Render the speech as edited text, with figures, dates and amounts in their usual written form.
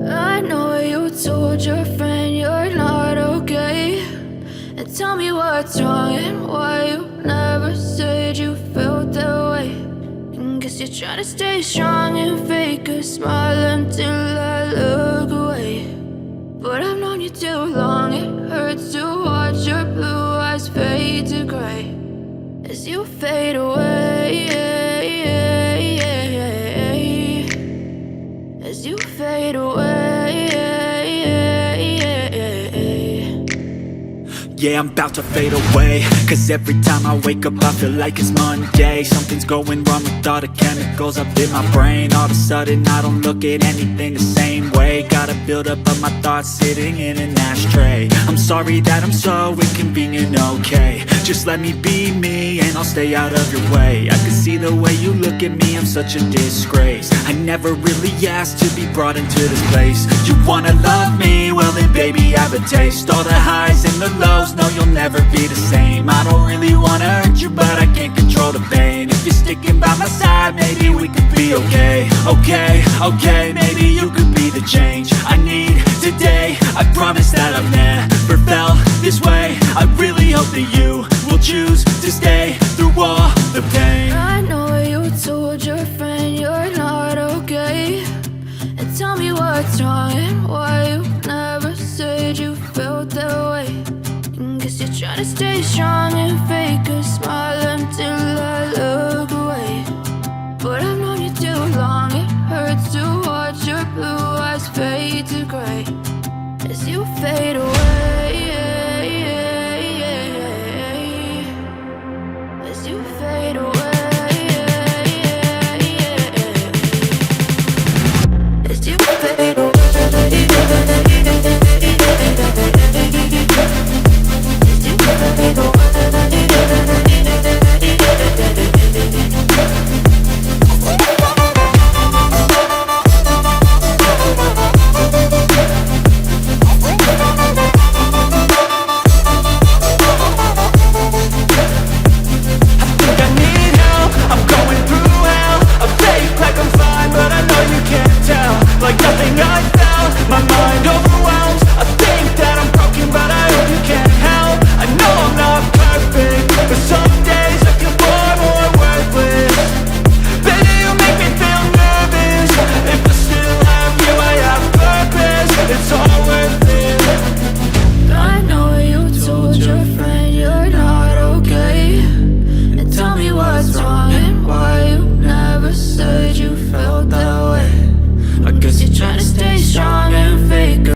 I know you told your friend you're not okay. And tell me what's wrong and why you never said you felt that way. And guess you're trying to stay strong and fake a smile until I look away. But I've known you too long, it hurts to watch your blue eyes fade to gray as you fade away, as you fade away. Yeah, I'm about to fade away, cause every time I wake up I feel like it's Monday. Something's going wrong with all the chemicals up in my brain. All of a sudden I don't look at anything the same way. Got a buildup of my thoughts sitting in an ashtray. I'm sorry that I'm so inconvenient, okay. Just let me be me and I'll stay out of your way. I can see the way you look at me, I'm such a disgrace. I never really asked to be brought into this place. You wanna love me? Well then baby have a taste. All the highs and the lows, no you'll never be the same. I don't really wanna hurt you but I can't control the pain. If you're sticking by my side maybe we could be okay. Okay, maybe you could be the change I need today. I promise that I've never felt this way. I really hope that you will choose to stay through all the pain. I know you told your friend you're not okay. And tell me what's wrong and why you never said you felt that way. And guess you're trying to stay strong and fake a smile until I look away. But I've known you too long, it hurts to watch your blue eyes fade to gray as you fade away.